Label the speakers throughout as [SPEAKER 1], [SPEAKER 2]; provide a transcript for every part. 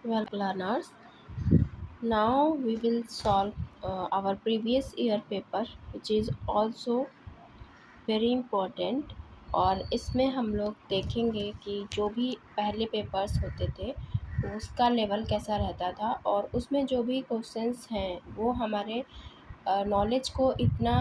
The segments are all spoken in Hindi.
[SPEAKER 1] Well, learners, now we will solve our previous year paper, which is also very important. और इसमें हम लोग देखेंगे कि जो भी पहले पेपर्स होते थे उसका लेवल कैसा रहता था, और उसमें जो भी क्वेश्चंस हैं वो हमारे नॉलेज को इतना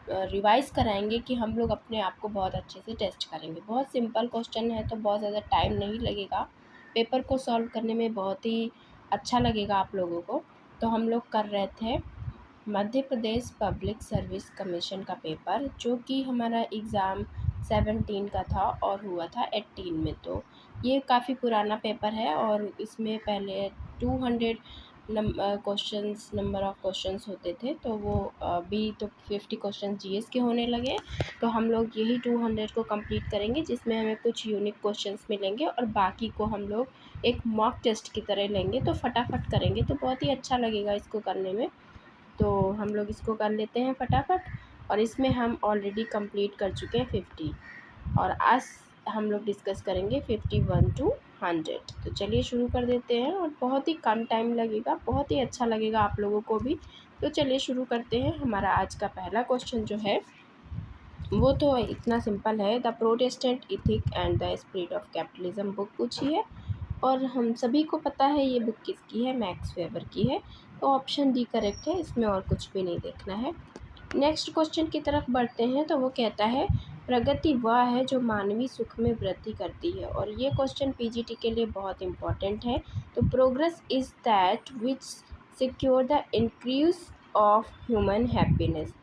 [SPEAKER 1] रिवाइज कराएंगे कि हम लोग अपने आप को बहुत अच्छे से टेस्ट करेंगे। बहुत सिंपल क्वेश्चन है तो बहुत ज़्यादा टाइम नहीं लगेगा, पेपर को सॉल्व करने में बहुत ही अच्छा लगेगा आप लोगों को। तो हम लोग कर रहे थे Madhya Pradesh public service commission का पेपर, जो कि हमारा एग्ज़ाम 17 का था और हुआ था 18 में। तो ये काफ़ी पुराना पेपर है और इसमें पहले 200 क्वेश्चंस नंबर ऑफ़ क्वेश्चंस होते थे, तो वो अभी तो 50 क्वेश्चन जीएस के होने लगे। तो हम लोग यही 200 को कंप्लीट करेंगे, जिसमें हमें कुछ यूनिक क्वेश्चंस मिलेंगे और बाकी को हम लोग एक मॉक टेस्ट की तरह लेंगे। तो फटाफट करेंगे तो बहुत ही अच्छा लगेगा इसको करने में। तो हम लोग इसको कर लेते हैं फटाफट। और इसमें हम ऑलरेडी कंप्लीट कर चुके हैं 50, और आज हम लोग डिस्कस करेंगे 51 टू 100। तो चलिए शुरू कर देते हैं, और बहुत ही कम टाइम लगेगा, बहुत ही अच्छा लगेगा आप लोगों को भी। तो चलिए शुरू करते हैं। हमारा आज का पहला क्वेश्चन जो है वो तो इतना सिंपल है, the Protestant ethic and the spirit of capitalism book पूछी है, और हम सभी को पता है ये बुक किसकी है, मैक्स वेबर की है। तो ऑप्शन डी करेक्ट है, इसमें और कुछ भी नहीं देखना है। नेक्स्ट क्वेश्चन की तरफ बढ़ते हैं। तो वो कहता है प्रगति वह है जो मानवीय सुख में वृद्धि करती है, और ये क्वेश्चन पीजीटी के लिए बहुत इंपॉर्टेंट है। तो progress is that which secure the increase of human happiness.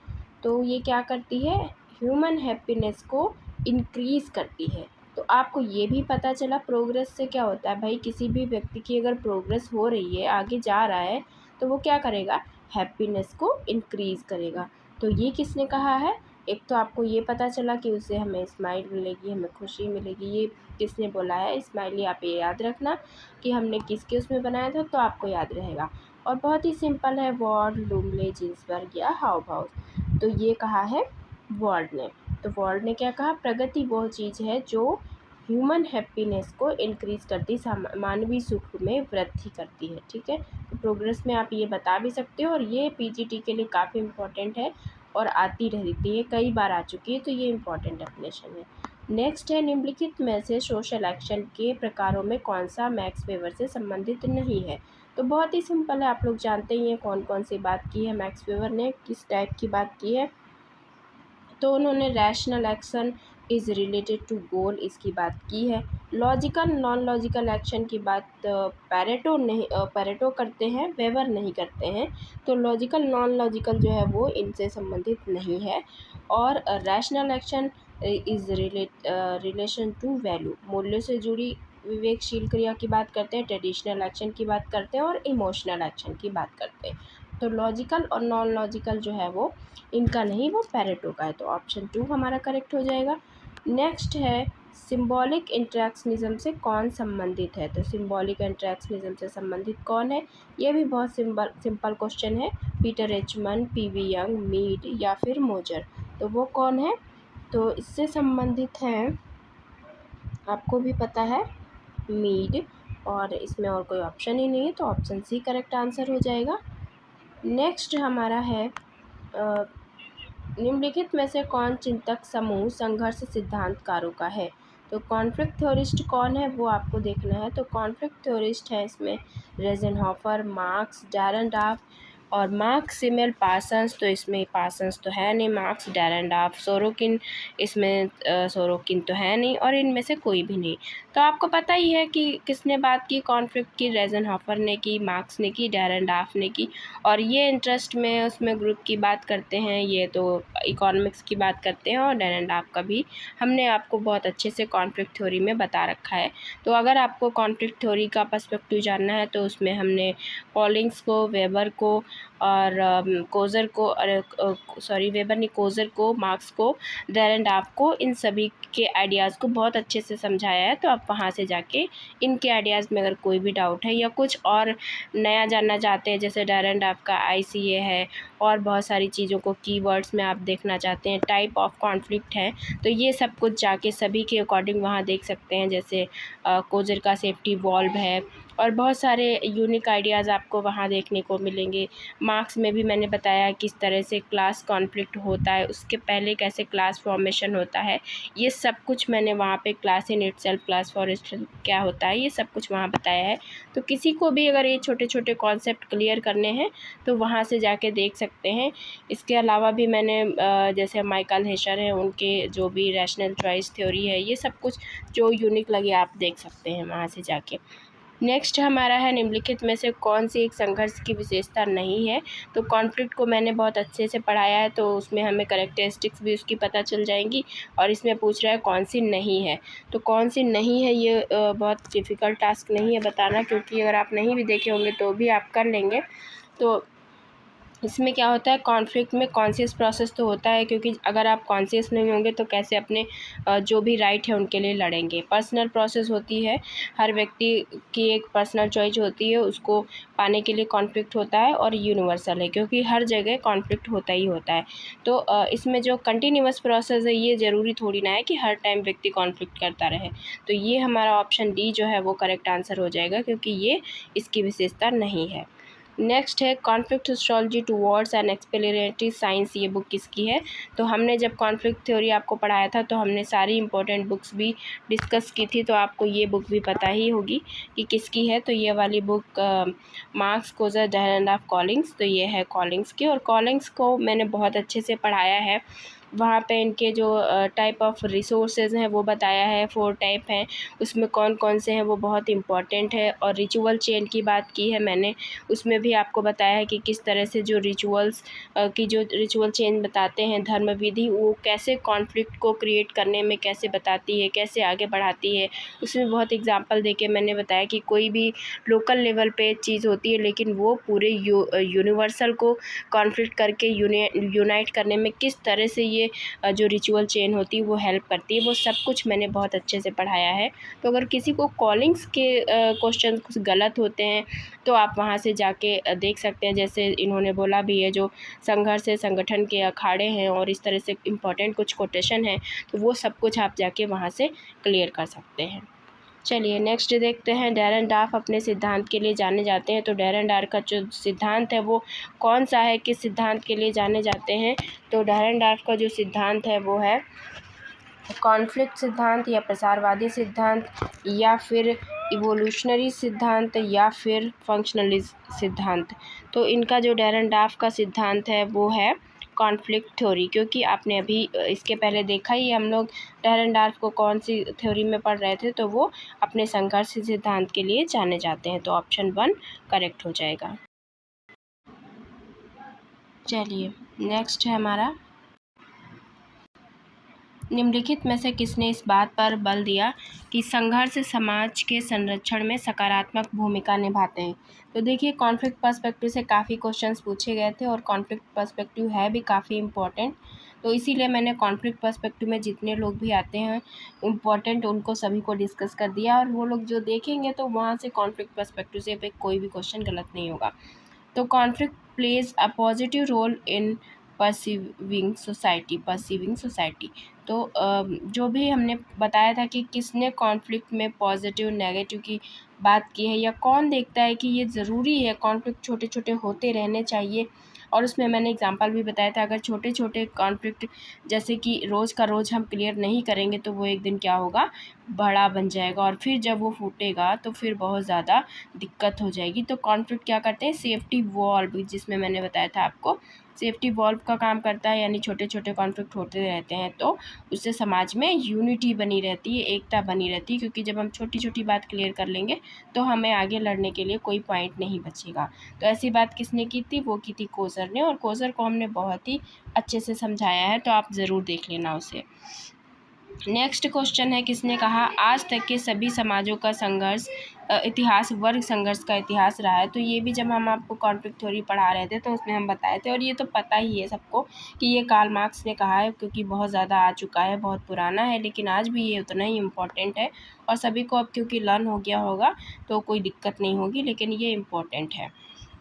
[SPEAKER 1] तो ये क्या करती है, ह्यूमन हैप्पीनेस को इंक्रीज़ करती है। तो आपको ये भी पता चला प्रोग्रेस से क्या होता है भाई, किसी भी व्यक्ति की अगर प्रोग्रेस हो रही है, आगे जा रहा है, तो वो क्या करेगा, हैप्पीनेस को इंक्रीज़ करेगा। तो ये किसने कहा है, एक तो आपको ये पता चला कि उससे हमें स्माइल मिलेगी, हमें खुशी मिलेगी। ये किसने बोला है, स्माइली आप ये याद रखना कि हमने किसके उसमें बनाया था, तो आपको याद रहेगा। और बहुत ही सिंपल है, वॉर्ड, लुमले, जिन्सबर्ग या हाउभाउस। तो ये कहा है वर्ल्ड ने। तो वर्ल्ड ने क्या कहा, प्रगति वो चीज़ है जो ह्यूमन हैप्पीनेस को इंक्रीज़ करती, मानवीय सुख में वृद्धि करती है। ठीक है, तो प्रोग्रेस में आप ये बता भी सकते हो, और ये पीजीटी के लिए काफ़ी इम्पोर्टेंट है और आती रहती है, कई बार आ चुकी है, तो ये इम्पोर्टेंट डेफिनेशन है। नेक्स्ट है, निम्नलिखित में से सोशल एक्शन के प्रकारों में कौन सा मैक्स वेबर से संबंधित नहीं है। तो बहुत ही सिंपल है, आप लोग जानते ही हैं कौन कौन सी बात की है मैक्स वेबर ने, किस टाइप की बात की है। तो उन्होंने rational action is related to goal, इसकी बात की है। लॉजिकल नॉन लॉजिकल एक्शन की बात पैरेटो करते हैं, वेबर नहीं करते हैं। तो लॉजिकल नॉन लॉजिकल जो है वो इनसे संबंधित नहीं है। और rational action is relation to value, मूल्यों से जुड़ी विवेकशील क्रिया की बात करते हैं। ट्रेडिशनल एक्शन की बात करते हैं, और इमोशनल एक्शन की बात करते हैं। तो लॉजिकल और नॉन लॉजिकल जो है वो इनका नहीं, वो पैरेटो का है। तो ऑप्शन 2 हमारा करेक्ट हो जाएगा। नेक्स्ट है, सिंबॉलिक इंट्रैक्शनिज्म से कौन संबंधित है। तो सिंबॉलिक इंट्रैक्शनिज्म से संबंधित कौन है, ये भी बहुत सिंपल क्वेश्चन है। पीटर एचमन, पीवी यंग, मीड या फिर मोजर। तो वो कौन है, तो इससे संबंधित हैं, आपको भी पता है, मीड। और इसमें और कोई ऑप्शन ही नहीं है, तो ऑप्शन सी करेक्ट आंसर हो जाएगा। नेक्स्ट हमारा है, निम्नलिखित में से कौन चिंतक समूह संघर्ष सिद्धांतकारों का है। तो कॉन्फ्लिक्ट थ्योरिस्ट कौन है वो आपको देखना है। तो कॉन्फ्लिक्ट थ्योरिस्ट है इसमें रेजनहोफर, मार्क्स, डैरेनडार्फ और मार्क्स सिमेल पार्सन्स। तो इसमें पार्सन्स तो है नहीं, मार्क्स, डैरेनडार्फ, सोरोकिन, इसमें सोरोकिन तो है नहीं, और इनमें से कोई भी नहीं। तो आपको पता ही है कि किसने बात की कॉन्फ्लिक्ट की, रेजनहोफर ने की, मार्क्स ने की, डैरेनडार्फ ने की। और ये इंटरेस्ट में उसमें ग्रुप की बात करते हैं, ये तो इकोनॉमिक्स की बात करते हैं। और डैरेनडार्फ का भी हमने आपको बहुत अच्छे से कॉन्फ्लिक्ट थ्योरी में बता रखा है। तो अगर आपको कॉन्फ्लिक्ट थ्योरी का पर्सपेक्टिव जानना है तो उसमें हमने पॉलिंग्स को, वेबर को और कोजर को, वेबर ने कोजर को, मार्क्स को, डैरेनडार्फ को, इन सभी के आइडियाज़ को बहुत अच्छे से समझाया है। तो आप वहाँ से जाके इनके आइडियाज़ में अगर कोई भी डाउट है या कुछ और नया जानना चाहते हैं, जैसे डैरेनडार्फ का आईसीए है, और बहुत सारी चीज़ों को कीवर्ड्स में आप देखना चाहते हैं, टाइप ऑफ कॉन्फ्लिक्ट है, तो ये सब कुछ जाके सभी के अकॉर्डिंग वहाँ देख सकते हैं। जैसे कोजर का सेफ्टी वॉल्व है, और बहुत सारे यूनिक आइडियाज़ आपको वहाँ देखने को मिलेंगे। मार्क्स में भी मैंने बताया किस तरह से क्लास कॉन्फ्लिक्ट होता है, उसके पहले कैसे क्लास फॉर्मेशन होता है, ये सब कुछ मैंने वहाँ पे class in itself, class for itself क्या होता है, ये सब कुछ वहाँ बताया है। तो किसी को भी अगर ये छोटे छोटे कॉन्सेप्ट क्लियर करने हैं तो वहाँ से जाके देख सकते हैं। इसके अलावा भी मैंने जैसे माइकल हेशर हैं, उनके जो भी रैशनल चॉइस थ्योरी है, ये सब कुछ जो यूनिक लगे आप देख सकते हैं वहाँ से जाके। नेक्स्ट हमारा है निम्नलिखित में से कौन सी एक संघर्ष की विशेषता नहीं है। तो कॉन्फ्लिक्ट को मैंने बहुत अच्छे से पढ़ाया है, तो उसमें हमें कैरेक्टरिस्टिक्स भी उसकी पता चल जाएंगी। और इसमें पूछ रहा है कौन सी नहीं है, तो कौन सी नहीं है ये बहुत डिफ़िकल्ट टास्क नहीं है बताना, क्योंकि अगर आप नहीं भी देखे होंगे तो भी आप कर लेंगे। तो इसमें क्या होता है, कॉन्फ्लिक्ट में कॉन्शियस प्रोसेस तो होता है, क्योंकि अगर आप कॉन्शियस नहीं होंगे तो कैसे अपने जो भी राइट है उनके लिए लड़ेंगे। पर्सनल प्रोसेस होती है, हर व्यक्ति की एक पर्सनल चॉइस होती है, उसको पाने के लिए कॉन्फ्लिक्ट होता है। और यूनिवर्सल है, क्योंकि हर जगह कॉन्फ्लिक्ट होता ही होता है। तो इसमें जो कंटिन्यूअस प्रोसेस है, ये ज़रूरी थोड़ी ना है कि हर टाइम व्यक्ति कॉन्फ्लिक्ट करता रहे। तो ये हमारा ऑप्शन डी जो है वो करेक्ट आंसर हो जाएगा, क्योंकि ये इसकी विशेषता नहीं है। नेक्स्ट है conflict sociology towards and explanatory science, ये बुक किसकी है। तो हमने जब कॉन्फ्लिक्ट थ्योरी आपको पढ़ाया था तो हमने सारी इंपॉर्टेंट बुक्स भी डिस्कस की थी, तो आपको ये बुक भी पता ही होगी कि किसकी है। तो ये वाली बुक मार्क्स, कोजर, डेरेनडार्फ, कॉलिंग्स, तो ये है कॉलिंग्स की। और कॉलिंग्स को मैंने बहुत अच्छे से पढ़ाया है, वहाँ पे इनके जो टाइप ऑफ रिसोर्सेज हैं वो बताया है, 4 टाइप हैं, उसमें कौन कौन से हैं वो बहुत इंपॉर्टेंट है। और रिचुअल चेन की बात की है मैंने, उसमें भी आपको बताया है कि किस तरह से जो रिचुअल्स की जो रिचुअल चेन बताते हैं, धर्म विधि, वो कैसे कॉन्फ्लिक्ट को क्रिएट करने में कैसे बताती है, कैसे आगे बढ़ाती है। उसमें बहुत एग्जांपल देके मैंने बताया कि कोई भी लोकल लेवल पे चीज़ होती है, लेकिन वो पूरे यूनिवर्सल को कॉन्फ्लिक्ट करके यूनाइट करने में किस तरह से ये जो रिचुअल चेन होती है वो हेल्प करती है, वो सब कुछ मैंने बहुत अच्छे से पढ़ाया है। तो अगर किसी को कॉलिंग्स के क्वेश्चन कुछ गलत होते हैं तो आप वहाँ से जाके देख सकते हैं। जैसे इन्होंने बोला भी है, जो संघर्ष है संगठन के अखाड़े हैं, और इस तरह से इम्पोर्टेंट कुछ कोटेशन हैं, तो वो सब कुछ आप जाके वहाँ से क्लियर कर सकते हैं। चलिए नेक्स्ट देखते हैं, डेरेनडार्फ अपने सिद्धांत के लिए जाने जाते हैं। तो डेरेनडार्फ का जो सिद्धांत है वो कौन सा है, किस सिद्धांत के लिए जाने जाते हैं। तो डेरेनडार्फ का जो सिद्धांत है वो है कॉन्फ्लिक्ट सिद्धांत, या प्रसारवादी सिद्धांत, या फिर इवोल्यूशनरी सिद्धांत, या फिर फंक्शनलिस्ट सिद्धांत। तो इनका जो डेरेनडार्फ का सिद्धांत है वो है कॉन्फ्लिक्ट थ्योरी, क्योंकि आपने अभी इसके पहले देखा ही हम लोग डेरेनडार्फ को कौन सी थ्योरी में पढ़ रहे थे, तो वो अपने संघर्ष सिद्धांत के लिए जाने जाते हैं। तो ऑप्शन 1 करेक्ट हो जाएगा। चलिए नेक्स्ट है हमारा, निम्नलिखित में से किसने इस बात पर बल दिया कि संघर्ष समाज के संरक्षण में सकारात्मक भूमिका निभाते हैं। तो देखिए, कॉन्फ्लिक्ट पर्सपेक्टिव से काफ़ी क्वेश्चंस पूछे गए थे, और कॉन्फ्लिक्ट पर्सपेक्टिव है भी काफ़ी इम्पोर्टेंट। तो इसीलिए मैंने कॉन्फ्लिक्ट पर्सपेक्टिव में जितने लोग भी आते हैं इम्पोर्टेंट, उनको सभी को डिस्कस कर दिया। और वो लोग जो देखेंगे तो वहाँ से कॉन्फ्लिक्ट पर्सपेक्टिव से कोई भी क्वेश्चन गलत नहीं होगा। तो conflict plays a positive role in perceiving society. तो जो भी हमने बताया था कि किसने कॉन्फ्लिक्ट में पॉजिटिव नेगेटिव की बात की है, या कौन देखता है कि ये ज़रूरी है, कॉन्फ्लिक्ट छोटे छोटे होते रहने चाहिए। और उसमें मैंने एग्जांपल भी बताया था, अगर छोटे छोटे कॉन्फ्लिक्ट जैसे कि रोज़ का रोज़ हम क्लियर नहीं करेंगे तो वो एक दिन क्या होगा, बड़ा बन जाएगा, और फिर जब वो फूटेगा तो फिर बहुत ज़्यादा दिक्कत हो जाएगी। तो कॉन्फ्लिक्ट क्या करते हैं, सेफ्टी वॉल्व, जिसमें मैंने बताया था आपको, सेफ्टी वॉल्व का काम करता है। यानी छोटे छोटे कॉन्फ्लिक्ट होते रहते हैं तो उससे समाज में यूनिटी बनी रहती है, एकता बनी रहती है, क्योंकि जब हम छोटी छोटी बात क्लियर कर लेंगे तो हमें आगे लड़ने के लिए कोई पॉइंट नहीं बचेगा। तो ऐसी बात किसने की थी, वो की थी कोजर ने, और कोजर को हमने बहुत ही अच्छे से समझाया है, तो आप ज़रूर देख लेना उसे। नेक्स्ट क्वेश्चन है, किसने कहा आज तक के सभी समाजों का संघर्ष इतिहास वर्ग संघर्ष का इतिहास रहा है। तो ये भी जब हम आपको कॉन्फ्लिक्ट थ्योरी पढ़ा रहे थे तो उसमें हम बताए थे, और ये तो पता ही है सबको कि ये कार्ल मार्क्स ने कहा है, क्योंकि बहुत ज़्यादा आ चुका है, बहुत पुराना है, लेकिन आज भी ये उतना ही इम्पोर्टेंट है। और सभी को अब क्योंकि लर्न हो गया होगा तो कोई दिक्कत नहीं होगी, लेकिन ये इम्पोर्टेंट है।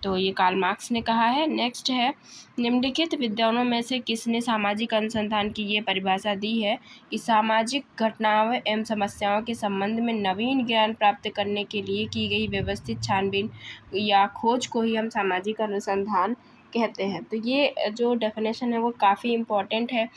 [SPEAKER 1] तो ये कार्ल मार्क्स ने कहा है। नेक्स्ट है, निम्नलिखित विद्वानों में से किसने सामाजिक अनुसंधान की ये परिभाषा दी है कि सामाजिक घटनाओं एवं समस्याओं के संबंध में नवीन ज्ञान प्राप्त करने के लिए की गई व्यवस्थित छानबीन या खोज को ही हम सामाजिक अनुसंधान कहते हैं। तो ये जो डेफिनेशन है वो काफ़ी इम्पोर्टेंट है,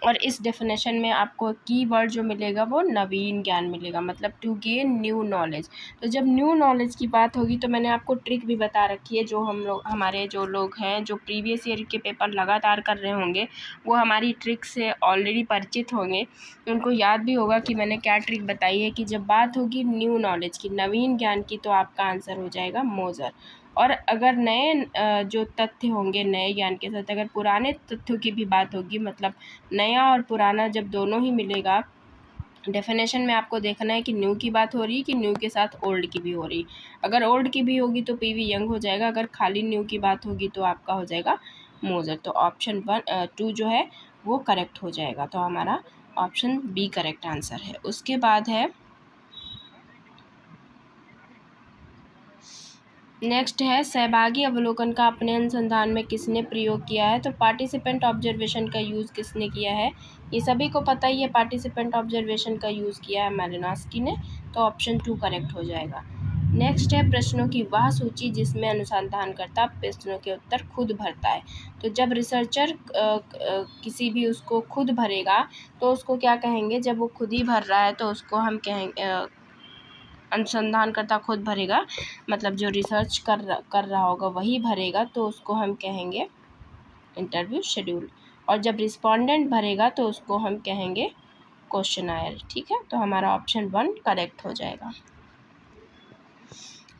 [SPEAKER 1] और इस डेफिनेशन में आपको कीवर्ड जो मिलेगा वो नवीन ज्ञान मिलेगा, मतलब टू गेन न्यू नॉलेज। तो जब न्यू नॉलेज की बात होगी तो मैंने आपको ट्रिक भी बता रखी है, जो हम लोग, हमारे जो लोग हैं जो प्रीवियस ईयर के पेपर लगातार कर रहे होंगे वो हमारी ट्रिक से ऑलरेडी परिचित होंगे, उनको याद भी होगा कि मैंने क्या ट्रिक बताई है कि जब बात होगी न्यू नॉलेज की, नवीन ज्ञान की, तो आपका आंसर हो जाएगा मोज़र। और अगर नए जो तथ्य होंगे नए ज्ञान के साथ, अगर पुराने तथ्यों की भी बात होगी, मतलब नया और पुराना जब दोनों ही मिलेगा, डेफिनेशन में आपको देखना है कि न्यू की बात हो रही है कि न्यू के साथ ओल्ड की भी हो रही। अगर ओल्ड की भी होगी तो पीवी यंग हो जाएगा, अगर खाली न्यू की बात होगी तो आपका हो जाएगा मोज़र। तो ऑप्शन 2 जो है वो करेक्ट हो जाएगा। तो हमारा ऑप्शन बी करेक्ट आंसर है। उसके बाद है नेक्स्ट है, सहभागी अवलोकन का अपने अनुसंधान में किसने प्रयोग किया है। तो पार्टिसिपेंट ऑब्जर्वेशन का यूज़ किसने किया है, ये सभी को पता ही है। पार्टिसिपेंट ऑब्जर्वेशन का यूज़ किया है मैलिनोव्स्की ने। तो ऑप्शन 2 करेक्ट हो जाएगा। नेक्स्ट है, प्रश्नों की वह सूची जिसमें अनुसंधानकर्ता प्रश्नों के उत्तर खुद भरता है। तो जब रिसर्चर किसी भी उसको खुद भरेगा तो उसको क्या कहेंगे, जब वो खुद ही भर रहा है तो उसको हम कहेंगे, अनुसंधानकर्ता खुद भरेगा, मतलब जो रिसर्च कर रहा होगा वही भरेगा, तो उसको हम कहेंगे इंटरव्यू शेड्यूल। और जब रिस्पोंडेंट भरेगा तो उसको हम कहेंगे क्वेश्चनायर। ठीक है, तो हमारा ऑप्शन 1 करेक्ट हो जाएगा।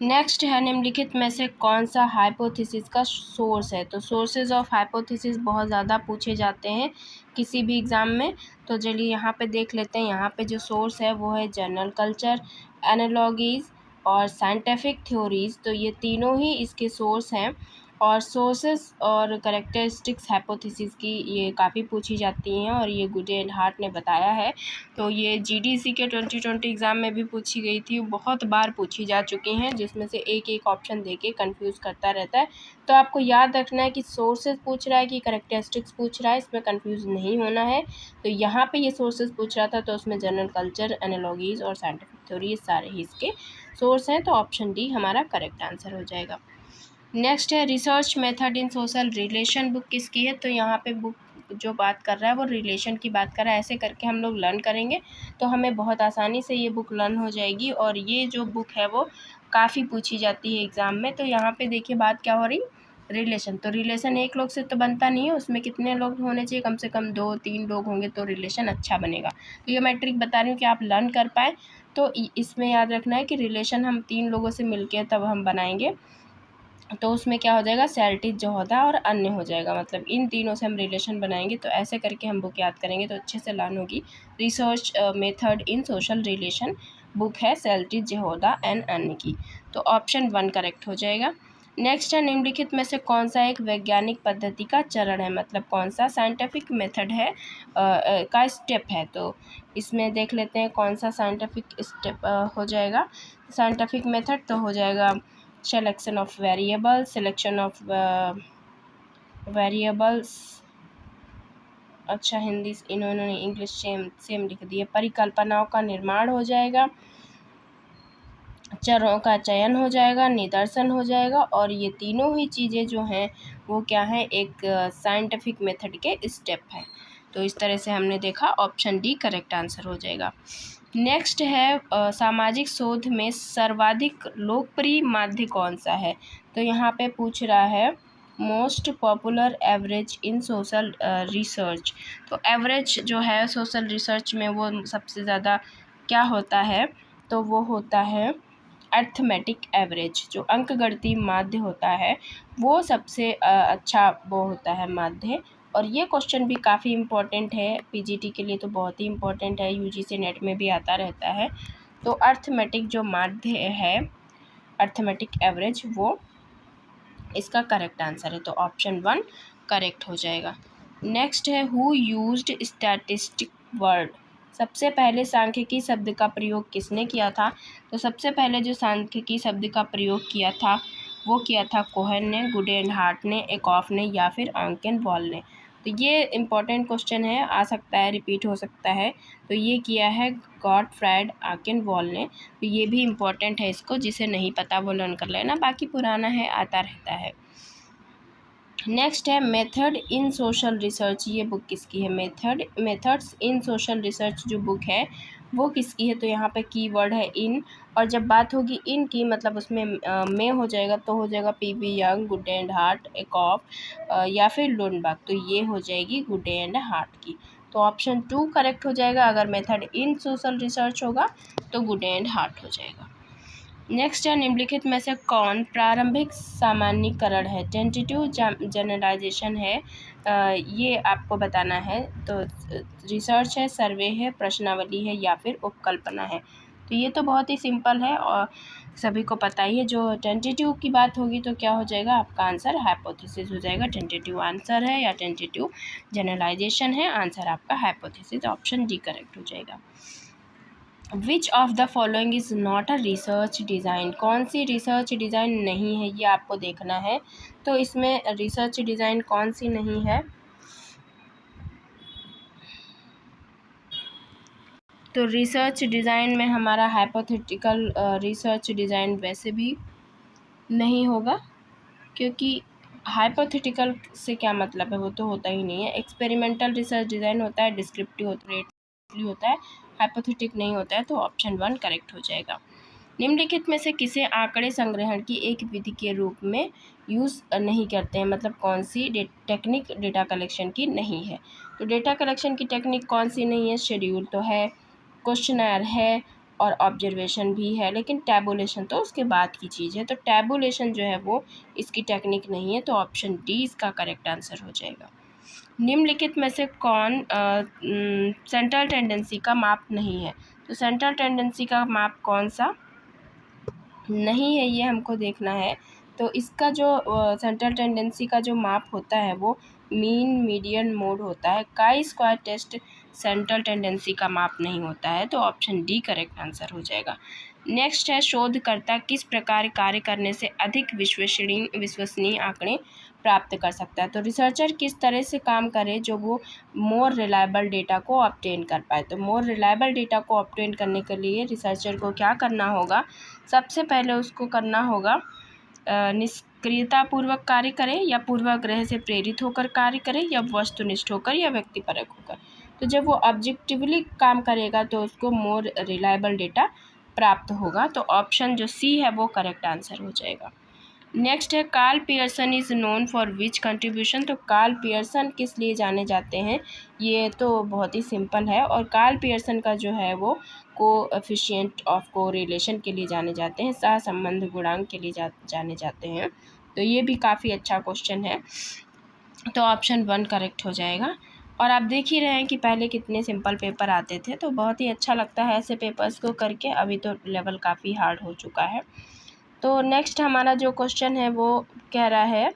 [SPEAKER 1] नेक्स्ट है, निम्नलिखित में से कौन सा हाइपोथेसिस का सोर्स है। तो सोर्सेज ऑफ हाइपोथेसिस बहुत ज़्यादा पूछे जाते हैं किसी भी एग्ज़ाम में। तो चलिए यहाँ पे देख लेते हैं। यहाँ पे जो सोर्स है वो है जनरल कल्चर, एनालॉजीज और साइंटिफिक थ्योरीज। तो ये तीनों ही इसके सोर्स हैं। और सोर्सेस और करेक्टरिस्टिक्स हाइपोथेसिस की ये काफ़ी पूछी जाती हैं, और ये गुडे एंड हार्ट ने बताया है। तो ये जीडीसी के 2020 एग्ज़ाम में भी पूछी गई थी, बहुत बार पूछी जा चुकी हैं, जिसमें से एक एक ऑप्शन देके कंफ्यूज करता रहता है। तो आपको याद रखना है कि सोर्सेज पूछ रहा है कि करेक्टरिस्टिक्स पूछ रहा है, इसमें कंफ्यूज नहीं होना है। तो यहाँ पे ये सोर्सेज पूछ रहा था, तो उसमें जनरल कल्चर, एनालॉजीज और साइंटिफिक थ्योरी ये सारे ही इसके सोर्स हैं। तो ऑप्शन डी हमारा करेक्ट आंसर हो जाएगा। नेक्स्ट है, research method in social relation book किसकी है। तो यहाँ पे बुक जो बात कर रहा है वो रिलेशन की बात कर रहा है। ऐसे करके हम लोग लर्न करेंगे तो हमें बहुत आसानी से ये बुक लर्न हो जाएगी, और ये जो बुक है वो काफ़ी पूछी जाती है एग्ज़ाम में। तो यहाँ पे देखिए बात क्या हो रही, रिलेशन। तो रिलेशन एक लोग से तो बनता नहीं है, उसमें कितने लोग होने चाहिए, कम से कम 2-3 लोग होंगे तो रिलेशन अच्छा बनेगा। तो ये मैं ट्रिक बता रही हूँ कि आप लर्न कर पाएँ। तो इसमें याद रखना है कि रिलेशन हम 3 लोगों से मिलकर तब हम बनाएंगे, तो उसमें क्या हो जाएगा, सेल्टिज जो होता है और अन्य हो जाएगा, मतलब इन तीनों से हम रिलेशन बनाएंगे। तो ऐसे करके हम बुक याद करेंगे तो अच्छे से लर्न होगी। Research method in social relation book है सेल्टिज, जेहोदा एंड अन्य की। तो ऑप्शन 1 करेक्ट हो जाएगा। नेक्स्ट है, निम्नलिखित में से कौन सा एक वैज्ञानिक पद्धति का चरण है, मतलब कौन सा साइंटिफिक मेथड है का स्टेप है। तो इसमें देख लेते हैं कौन सा साइंटिफिक स्टेप हो जाएगा। साइंटिफिक मेथड तो हो जाएगा selection of variables, selection of variables, अच्छा हिंदी इन्होंने इंग्लिश सेम लिख दी है। परिकल्पनाओं का निर्माण हो जाएगा, चरों का चयन हो जाएगा, निदर्शन हो जाएगा, और ये तीनों ही चीज़ें जो हैं वो क्या है, एक साइंटिफिक मेथड के स्टेप हैं। तो इस तरह से हमने देखा, ऑप्शन डी करेक्ट आंसर हो जाएगा। नेक्स्ट है, सामाजिक शोध में सर्वाधिक लोकप्रिय माध्य कौन सा है। तो यहाँ पे पूछ रहा है most popular average in social research. तो एवरेज जो है सोशल रिसर्च में वो सबसे ज़्यादा क्या होता है, तो वो होता है अर्थमेटिक एवरेज। जो अंकगणितीय माध्य होता है वो सबसे अच्छा वो होता है माध्य। और ये क्वेश्चन भी काफ़ी इम्पोर्टेंट है पीजीटी के लिए, तो बहुत ही इम्पोर्टेंट है, यूजीसी नेट में भी आता रहता है। तो अर्थमेटिक जो माध्य है, अर्थमेटिक एवरेज, वो इसका करेक्ट आंसर है। तो ऑप्शन 1 करेक्ट हो जाएगा। नेक्स्ट है, हु यूज्ड स्टैटिस्टिक वर्ड। सबसे पहले सांख्यिकी शब्द का प्रयोग किसने किया था। तो सबसे पहले जो सांख्यिकी शब्द का प्रयोग किया था वो किया था कोहेन ने, गुडे एंड हार्ट ने, एकॉफ ने या फिर ऑन्केन वॉल ने। तो ये इम्पोर्टेंट क्वेश्चन है, आ सकता है, रिपीट हो सकता है। तो ये किया है गॉटफ्राइड आर्केन वॉल ने। तो ये भी इम्पोर्टेंट है, इसको जिसे नहीं पता वो लर्न कर लेना, बाकी पुराना है, आता रहता है। नेक्स्ट है मेथड इन सोशल रिसर्च। ये बुक किसकी है? मेथड्स इन सोशल रिसर्च जो बुक है वो किसकी है? तो यहाँ पे कीवर्ड है इन, और जब बात होगी इन की मतलब उसमें में हो जाएगा तो हो जाएगा पीबी यंग, गुडे एंड हार्ट, एकॉफ या फिर लुनबाग। तो ये हो जाएगी गुडे एंड हार्ट की। तो ऑप्शन 2 करेक्ट हो जाएगा। अगर मेथड इन सोशल रिसर्च होगा तो गुडे एंड हार्ट हो जाएगा। नेक्स्ट है निम्नलिखित में से कौन प्रारंभिक सामान्यीकरण है? टेंटेटिव जनरलाइजेशन है, ये आपको बताना है। तो रिसर्च है, सर्वे है, प्रश्नावली है या फिर उपकल्पना है। तो ये तो बहुत ही सिंपल है और सभी को पता ही है। जो टेंटेटिव की बात होगी तो क्या हो जाएगा आपका आंसर? हाइपोथेसिस हो जाएगा। टेंटेटिव आंसर है या टेंटेटिव जनरलाइजेशन है, आंसर आपका हाइपोथेसिस, ऑप्शन डी करेक्ट हो जाएगा। Which of the following is not a research design? कौन सी रिसर्च डिज़ाइन नहीं है, ये आपको देखना है। तो इसमें रिसर्च डिज़ाइन कौन सी नहीं है? तो रिसर्च डिज़ाइन में हमारा हाइपोथेटिकल रिसर्च डिज़ाइन वैसे भी नहीं होगा, क्योंकि हाइपोथेटिकल से क्या मतलब है, वो तो होता ही नहीं है। एक्सपेरिमेंटल रिसर्च डिज़ाइन होता है, डिस्क्रिप्टिव होता है, हाइपोथेटिक नहीं होता है। तो ऑप्शन 1 करेक्ट हो जाएगा। निम्नलिखित में से किसे आंकड़े संग्रहण की एक विधि के रूप में यूज़ नहीं करते हैं? मतलब कौन सी टेक्निक डेटा कलेक्शन की नहीं है? तो डेटा कलेक्शन की टेक्निक कौन सी नहीं है? शेड्यूल तो है, क्वेश्चनर है और ऑब्जर्वेशन भी है, लेकिन टैबुलेशन तो उसके बाद की चीज़ है। तो टैबुलेशन जो है वो इसकी टेक्निक नहीं है। तो ऑप्शन डी इसका करेक्ट आंसर हो जाएगा। निम्नलिखित में से कौन सेंट्रल टेंडेंसी का माप नहीं है? तो सेंट्रल टेंडेंसी का माप कौन सा नहीं है, ये हमको देखना है। तो इसका जो सेंट्रल टेंडेंसी का जो माप होता है वो मीन मीडियन मोड होता है। Chi square test central tendency का माप नहीं होता है। तो ऑप्शन डी करेक्ट आंसर हो जाएगा। नेक्स्ट है शोधकर्ता किस प्रकार कार्य करने से अधिक विश्वसनीय आंकड़े प्राप्त कर सकता है? तो रिसर्चर किस तरह से काम करे जो वो मोर रिलायबल डेटा को ऑब्टेन कर पाए? तो मोर रिलायबल डेटा को ऑब्टेन करने के लिए रिसर्चर को क्या करना होगा? सबसे पहले उसको करना होगा निष्क्रियतापूर्वक कार्य करें या पूर्वाग्रह से प्रेरित होकर कार्य करें या वस्तुनिष्ठ होकर या व्यक्तिपरक होकर। तो जब वो ऑब्जेक्टिवली काम करेगा तो उसको मोर रिलायबल डेटा प्राप्त होगा। तो ऑप्शन जो सी है वो करेक्ट आंसर हो जाएगा। नेक्स्ट है Karl Pearson is known for which contribution? तो कार्ल पियर्सन किस लिए जाने जाते हैं? ये तो बहुत ही सिंपल है, और कार्ल पियर्सन का जो है वो कोएफिशिएंट ऑफ कोरिलेशन के लिए जाने जाते हैं, सहसंबंध गुणांक के लिए जाने जाते हैं। तो ये भी काफ़ी अच्छा क्वेश्चन है। तो ऑप्शन 1 करेक्ट हो जाएगा। और आप देख ही रहे हैं कि पहले कितने सिंपल पेपर आते थे, तो बहुत ही अच्छा लगता है ऐसे पेपर्स को करके। अभी तो लेवल काफ़ी हार्ड हो चुका है। तो नेक्स्ट हमारा जो क्वेश्चन है वो कह रहा है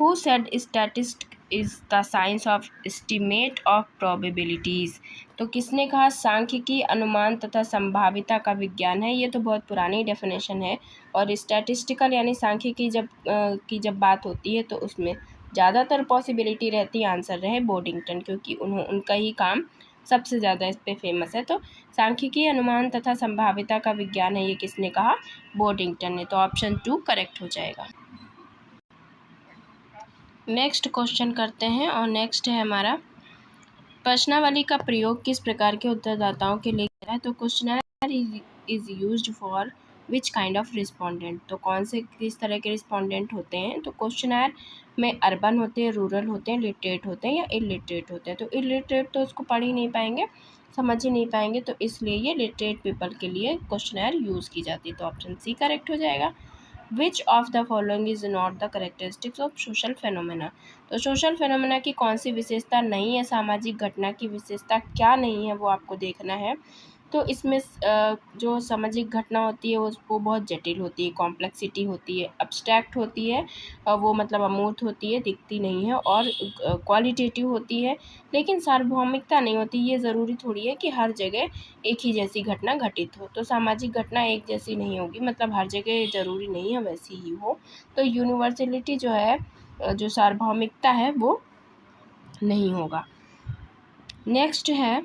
[SPEAKER 1] who said statistics is the science of estimate of probabilities? तो किसने कहा सांख्यिकी अनुमान तथा संभाविता का विज्ञान है? ये तो बहुत पुरानी डेफिनेशन है। और स्टैटिस्टिकल यानी सांख्यिकी जब बात होती है तो उसमें ज़्यादातर पॉसिबिलिटी रहती है आंसर रहे बोडिंगटन, क्योंकि उनका ही काम सबसे ज़्यादा इस पे फेमस है। तो सांख्यिकी अनुमान तथा संभाविता का विज्ञान है, ये किसने कहा? बोडिंगटन ने। तो ऑप्शन 2 करेक्ट हो जाएगा। नेक्स्ट क्वेश्चन करते हैं, और नेक्स्ट है हमारा प्रश्नावली का प्रयोग किस प्रकार के उत्तरदाताओं के लिए किया है? तो questionnaire is used for which kind of respondent? तो कौन से किस तरह के रिस्पोंडेंट होते हैं? तो क्वेश्चनर में अर्बन होते हैं, रूरल होते हैं, लिटरेट होते हैं या इलिटरेट होते हैं? तो इलिटरेट तो उसको पढ़ ही नहीं पाएंगे, समझ ही नहीं पाएंगे, तो इसलिए ये लिटरेट पीपल के लिए क्वेश्चनर यूज़ की जाती है। तो ऑप्शन सी करेक्ट हो जाएगा। Which of the following is not the characteristics of social phenomena? तो सोशल फेनोमेना की कौन सी विशेषता नहीं है, सामाजिक घटना की विशेषता क्या नहीं है, वो आपको देखना है। तो इसमें जो सामाजिक घटना होती है वो बहुत जटिल होती है, कॉम्प्लेक्सिटी होती है, अब्स्ट्रैक्ट होती है, वो मतलब अमूर्त होती है, दिखती नहीं है, और क्वालिटेटिव होती है, लेकिन सार्वभौमिकता नहीं होती। ये ज़रूरी थोड़ी है कि हर जगह एक ही जैसी घटना घटित हो। तो सामाजिक घटना एक जैसी नहीं होगी, मतलब हर जगह ज़रूरी नहीं है वैसी ही हो। तो यूनिवर्सलिटी जो है, जो सार्वभौमिकता है, वो नहीं होगा। नेक्स्ट है,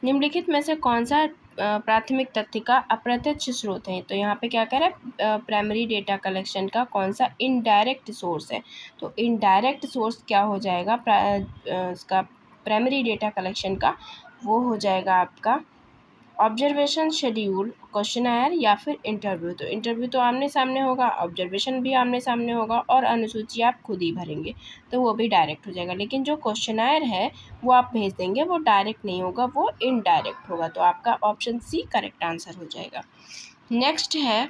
[SPEAKER 1] निम्नलिखित में से कौन सा प्राथमिक तथ्य का अप्रत्यक्ष स्रोत है। तो यहाँ पे क्या कह रहा है, प्राइमरी डेटा कलेक्शन का कौन सा इनडायरेक्ट सोर्स है। तो इनडायरेक्ट सोर्स क्या हो जाएगा इसका, प्राइमरी डेटा कलेक्शन का, वो हो जाएगा आपका ऑब्जर्वेशन शेड्यूल, क्वेश्चनायर या फिर इंटरव्यू। तो इंटरव्यू तो आमने सामने होगा, ऑब्जर्वेशन भी आमने सामने होगा, और अनुसूची आप खुद ही भरेंगे, तो वो भी डायरेक्ट हो जाएगा। लेकिन जो क्वेश्चनायर है वो आप भेज देंगे, वो डायरेक्ट नहीं होगा, वो इनडायरेक्ट होगा। तो आपका ऑप्शन सी करेक्ट आंसर हो जाएगा। नेक्स्ट है,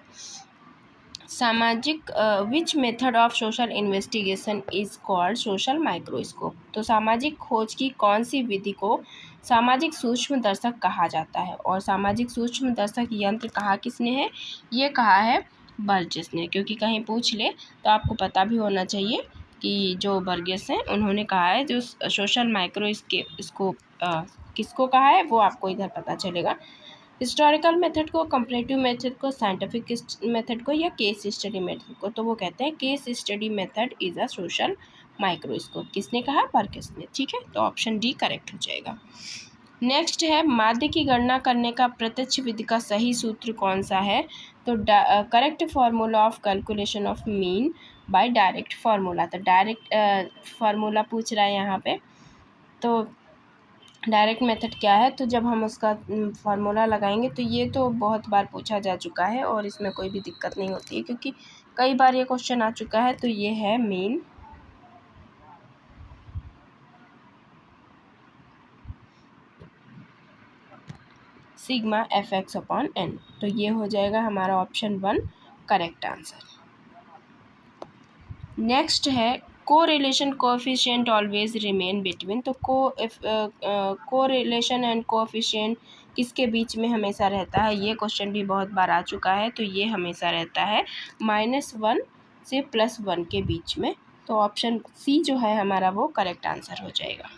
[SPEAKER 1] सामाजिक which method of social investigation is called social microscope. तो सामाजिक खोज की कौन सी विधि को सामाजिक सूक्ष्म दर्शक कहा जाता है। और सामाजिक सूक्ष्म दर्शक यंत्र कहा किसने है, ये कहा है बर्जेस ने। क्योंकि कहीं पूछ ले तो आपको पता भी होना चाहिए कि जो बर्जेस हैं उन्होंने कहा है जो सोशल माइक्रोस्कोप किसको कहा है, वो आपको इधर पता चलेगा। हिस्टोरिकल मेथड को, कंपैरेटिव मेथड को, साइंटिफिक मेथड को, या केस स्टडी मेथड को। तो वो कहते हैं case study method is a social microscope. किसने कहा, बर्जेस ने। ठीक है, तो ऑप्शन डी करेक्ट हो जाएगा। नेक्स्ट है, माध्य की गणना करने का प्रत्यक्ष विधि का सही सूत्र कौन सा है। तो correct formula of calculation of mean by direct formula. तो डायरेक्ट फार्मूला पूछ रहा है यहाँ पे। तो डायरेक्ट मेथड क्या है, तो जब हम उसका फार्मूला लगाएंगे, तो ये तो बहुत बार पूछा जा चुका है और इसमें कोई भी दिक्कत नहीं होती है, क्योंकि कई बार ये क्वेश्चन आ चुका है। तो ये है mean sigma f x upon n. तो ये हो जाएगा हमारा ऑप्शन 1 करेक्ट आंसर। नेक्स्ट है, correlation coefficient always remain between. तो कोरिलेशन एंड कोएफिशिएंट किसके बीच में हमेशा रहता है, ये क्वेश्चन भी बहुत बार आ चुका है। तो ये हमेशा रहता है -1 से +1 के बीच में। तो ऑप्शन सी जो है हमारा वो करेक्ट आंसर हो जाएगा।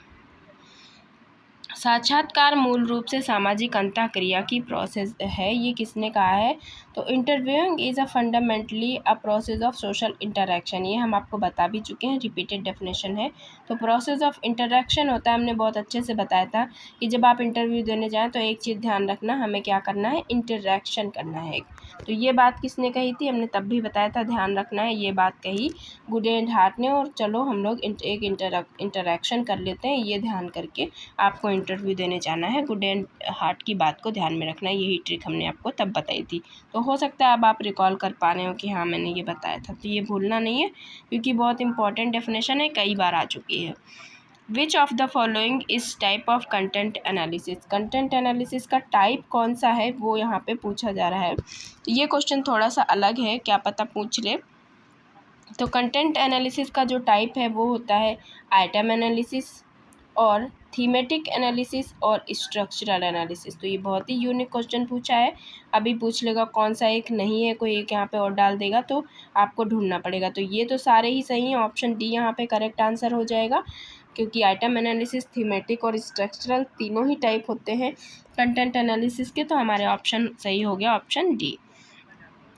[SPEAKER 1] साक्षात्कार मूल रूप से सामाजिक अंतःक्रिया की प्रोसेस है, ये किसने कहा है। तो interviewing is a fundamentally a process of social interaction. ये हम आपको बता भी चुके हैं, रिपीटेड डेफिनेशन है। तो प्रोसेस ऑफ इंटरेक्शन होता है, हमने बहुत अच्छे से बताया था कि जब आप इंटरव्यू देने जाएँ तो एक चीज़ ध्यान रखना, हमें क्या करना है, इंटरेक्शन करना है। तो ये बात किसने कही थी, हमने तब भी बताया था, ध्यान रखना है। ये बात कही गुड एंड हार्ट ने। और चलो हम लोग एक इंटरेक्शन कर लेते हैं, ये ध्यान करके आपको इंटरव्यू देने जाना है। गुड एंड हार्ट की बात को ध्यान में रखना है, यही ट्रिक हमने आपको तब बताई थी। तो हो सकता है अब आप रिकॉल कर पा रहे हो कि हाँ मैंने ये बताया था। तो ये भूलना नहीं है, क्योंकि बहुत इंपॉर्टेंट डेफिनेशन है, कई बार आ चुकी है। विच ऑफ द फॉलोइंग इस type of content analysis. Content analysis का टाइप कौन सा है, वो यहाँ पे पूछा जा रहा है। तो ये क्वेश्चन थोड़ा सा अलग है, क्या पता पूछ ले। तो कंटेंट एनालिसिस का जो टाइप है वो होता है आइटम एनालिसिस, और थीमेटिक एनालिसिस, और स्ट्रक्चरल एनालिसिस। तो ये बहुत ही यूनिक क्वेश्चन पूछा है। अभी पूछ लेगा कौन सा एक नहीं है, कोई एक यहाँ पे और डाल देगा, तो आपको ढूंढना पड़ेगा। तो ये तो सारे ही सही हैं, ऑप्शन डी यहाँ पे करेक्ट आंसर हो जाएगा, क्योंकि आइटम एनालिसिस, थीमेटिक और स्ट्रक्चरल तीनों ही टाइप होते हैं कंटेंट एनालिसिस के। तो हमारे ऑप्शन सही हो गया, ऑप्शन डी।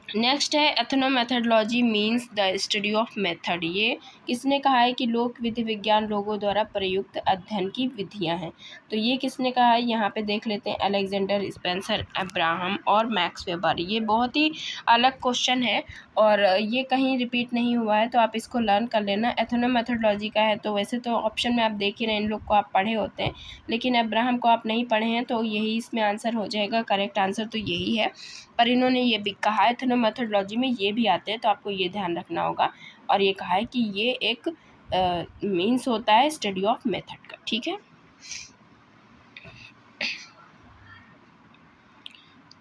[SPEAKER 1] नेक्स्ट है, ethnomethodology means the study of method. ये किसने कहा है कि लोक विधि विज्ञान लोगों द्वारा प्रयुक्त अध्ययन की विधियां हैं। तो ये किसने कहा है, यहाँ पे देख लेते हैं, अलेक्जेंडर, स्पेंसर, अब्राहम और मैक्स वेबर। ये बहुत ही अलग क्वेश्चन है और ये कहीं रिपीट नहीं हुआ है, तो आप इसको लर्न कर लेना। एथनोमेथडोलॉजी का है, तो वैसे तो ऑप्शन में आप देख ही रहे हैं, इन लोग को आप पढ़े होते हैं, लेकिन अब्राहम को आप नहीं पढ़े हैं, तो यही इसमें आंसर हो जाएगा। करेक्ट आंसर तो यही है, पर इन्होंने ये भी कहा है, एथनोमेथडोलॉजी में ये भी आते हैं, तो आपको ये ध्यान रखना होगा। और ये कहा है कि ये एक मीन्स होता है स्टडी ऑफ मेथड का। ठीक है,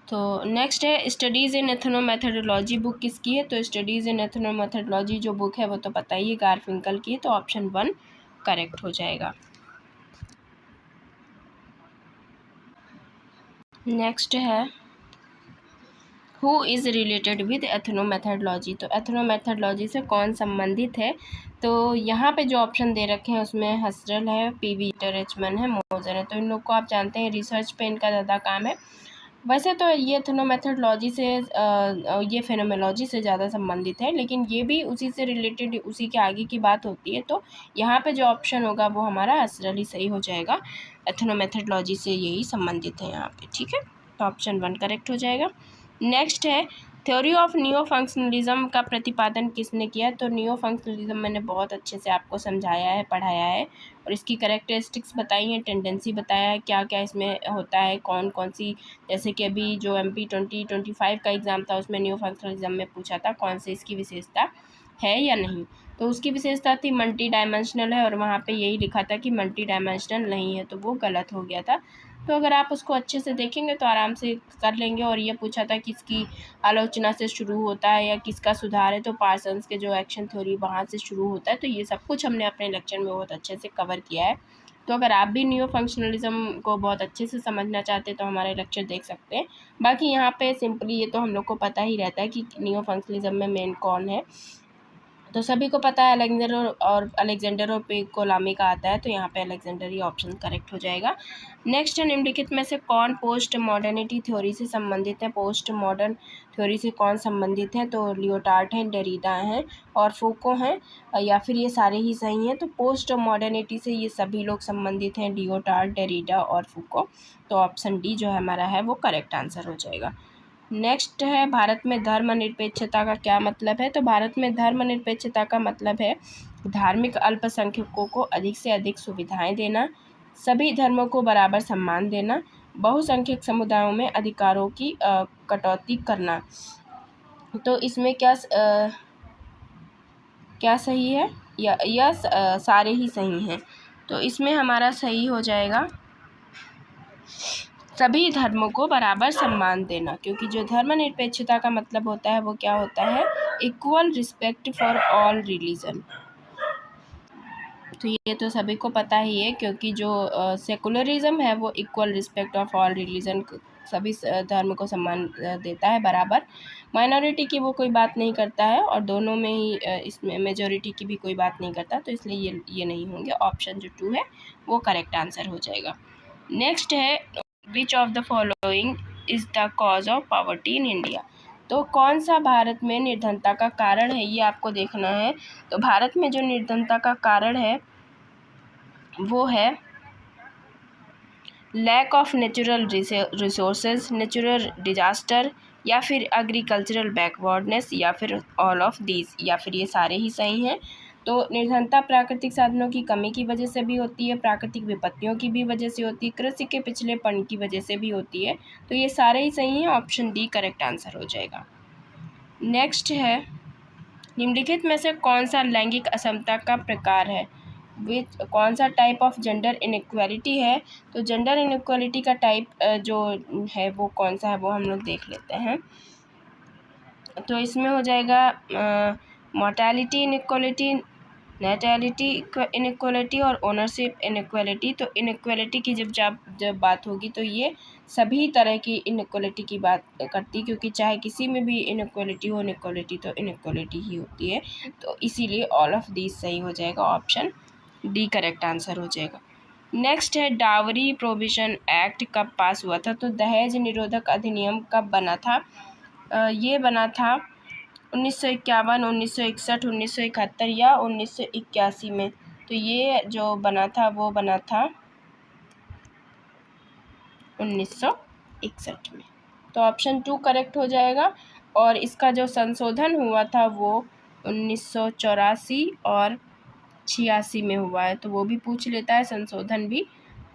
[SPEAKER 1] तो नेक्स्ट है, स्टडीज़ इन एथनोमेथडोलॉजी बुक किसकी है। तो स्टडीज़ इन एथनोमेथडोलॉजी जो बुक है वो तो पता ही है, गारफिंकल की है। तो ऑप्शन 1 करेक्ट हो जाएगा। नेक्स्ट है हु इज़ रिलेटेड विद एथनोमेथडोलॉजी। तो एथनोमेथडोलॉजी से कौन संबंधित है, तो यहाँ पे जो ऑप्शन दे रखे हैं उसमें हसरल है, पीवी टरेचमन है, मोजर है। तो इन लोग को आप जानते हैं रिसर्च पे इनका ज़्यादा काम है। वैसे तो ये एथनोमेथडोलॉजी से ये फेनोमेनोलॉजी से ज़्यादा संबंधित है, लेकिन ये भी उसी से रिलेटेड उसी के आगे की बात होती है। तो यहाँ पे जो ऑप्शन होगा वो हमारा हसरल ही सही हो जाएगा, एथनोमेथडोलॉजी से यही संबंधित है यहाँ पे, ठीक है। तो ऑप्शन 1 करेक्ट हो जाएगा। नेक्स्ट है थ्योरी ऑफ नियो फंक्शनलिज्म का प्रतिपादन किसने किया। तो नियो फंक्शनलिज्म मैंने बहुत अच्छे से आपको समझाया है, पढ़ाया है और इसकी कैरेक्टरिस्टिक्स बताई हैं, टेंडेंसी बताया है, क्या क्या इसमें होता है, कौन कौन सी, जैसे कि अभी जो MP 2025 का एग्ज़ाम था उसमें नियो फंक्शनलिज्म में पूछा था कौन से इसकी विशेषता है या नहीं। तो उसकी विशेषता थी मल्टी डायमेंशनल है और वहाँ पे यही लिखा था कि मल्टी डायमेंशनल नहीं है, तो वो गलत हो गया था। तो अगर आप उसको अच्छे से देखेंगे तो आराम से कर लेंगे। और ये पूछा था किसकी आलोचना से शुरू होता है या किसका सुधार है, तो पार्सन्स के जो एक्शन थ्योरी वहाँ से शुरू होता है। तो ये सब कुछ हमने अपने लेक्चर में बहुत अच्छे से कवर किया है। तो अगर आप भी नियो फंक्शनलिज्म को बहुत अच्छे से समझना चाहते हैं तो हमारे लेक्चर देख सकते हैं। बाकी यहाँ पे सिंपली ये तो हम लोग को पता ही रहता है कि नियो फंक्शनलिज्म में मेन कौन है, तो सभी को पता है अलेक्जेंडर और पिकोलामी का आता है, तो यहाँ पे अलेक्जेंडर ही ऑप्शन करेक्ट हो जाएगा। नेक्स्ट है निम्नलिखित में से कौन पोस्ट मॉडर्निटी थ्योरी से संबंधित है। पोस्ट मॉडर्न थ्योरी से कौन संबंधित है, तो लियोटार्ड हैं, डेरिडा हैं और फूको हैं, या फिर ये सारे ही सही हैं। तो पोस्ट मॉडर्निटी से ये सभी लोग संबंधित हैं, लियोटार्ड, डेरिडा और फूको। तो ऑप्शन डी जो है हमारा है वो करेक्ट आंसर हो जाएगा। नेक्स्ट है भारत में धर्मनिरपेक्षता का क्या मतलब है। तो भारत में धर्मनिरपेक्षता का मतलब है धार्मिक अल्पसंख्यकों को अधिक से अधिक सुविधाएं देना, सभी धर्मों को बराबर सम्मान देना, बहुसंख्यक समुदायों में अधिकारों की कटौती करना। तो इसमें क्या सही है, या सारे ही सही हैं। तो इसमें हमारा सही हो जाएगा सभी धर्मों को बराबर सम्मान देना, क्योंकि जो धर्मनिरपेक्षता का मतलब होता है वो क्या होता है, equal respect for all religion. तो ये तो सभी को पता ही है, क्योंकि जो सेकुलरिज्म है वो equal respect of all religion, सभी धर्म को सम्मान देता है बराबर। माइनॉरिटी की वो कोई बात नहीं करता है और दोनों में ही इसमें मेजॉरिटी की भी कोई बात नहीं करता। तो इसलिए ये नहीं होंगे, ऑप्शन जो 2 है वो करेक्ट आंसर हो जाएगा। नेक्स्ट है which of the following is the cause of poverty in India. तो कौन सा भारत में निर्धनता का कारण है, ये आपको देखना है। तो भारत में जो निर्धनता का कारण है वो है lack of natural resources, natural disaster, या फिर एग्रीकल्चरल बैकवर्डनेस, या फिर ऑल ऑफ दीज, या फिर ये सारे ही सही हैं। तो निर्धनता प्राकृतिक साधनों की कमी की वजह से भी होती है, प्राकृतिक विपत्तियों की भी वजह से होती है, कृषि के पिछलेपन की वजह से भी होती है। तो ये सारे ही सही हैं, ऑप्शन डी करेक्ट आंसर हो जाएगा। नेक्स्ट है निम्नलिखित में से कौन सा लैंगिक असमता का प्रकार है, विच कौन सा टाइप ऑफ जेंडर इनइक्वालिटी है। तो जेंडर इनइक्वालिटी का टाइप जो है वो कौन सा है वो हम लोग देख लेते हैं। तो इसमें हो जाएगा मोर्टेलिटी इनइक्वालिटी, नेटैलिटी इनइक्वालिटी और ओनरशिप इनइक्वालिटी। तो इनइक्वालिटी की जब बात होगी तो ये सभी तरह की इनइक्वालिटी की बात करती, क्योंकि चाहे किसी में भी इनइक्वालिटी हो, इनइक्वालिटी तो इनइक्वालिटी ही होती है। तो इसीलिए ऑल ऑफ दीज सही हो जाएगा, ऑप्शन डी करेक्ट आंसर हो जाएगा। नेक्स्ट है डावरी प्रोविजन एक्ट कब पास हुआ था। तो दहेज निरोधक अधिनियम कब बना था, ये बना था 1951, 1961, 1971 या 1981 में। तो ये जो बना था वो बना था 1961 में। तो ऑप्शन 2 करेक्ट हो जाएगा। और इसका जो संशोधन हुआ था वो 1984 और 86 में हुआ है, तो वो भी पूछ लेता है संशोधन भी।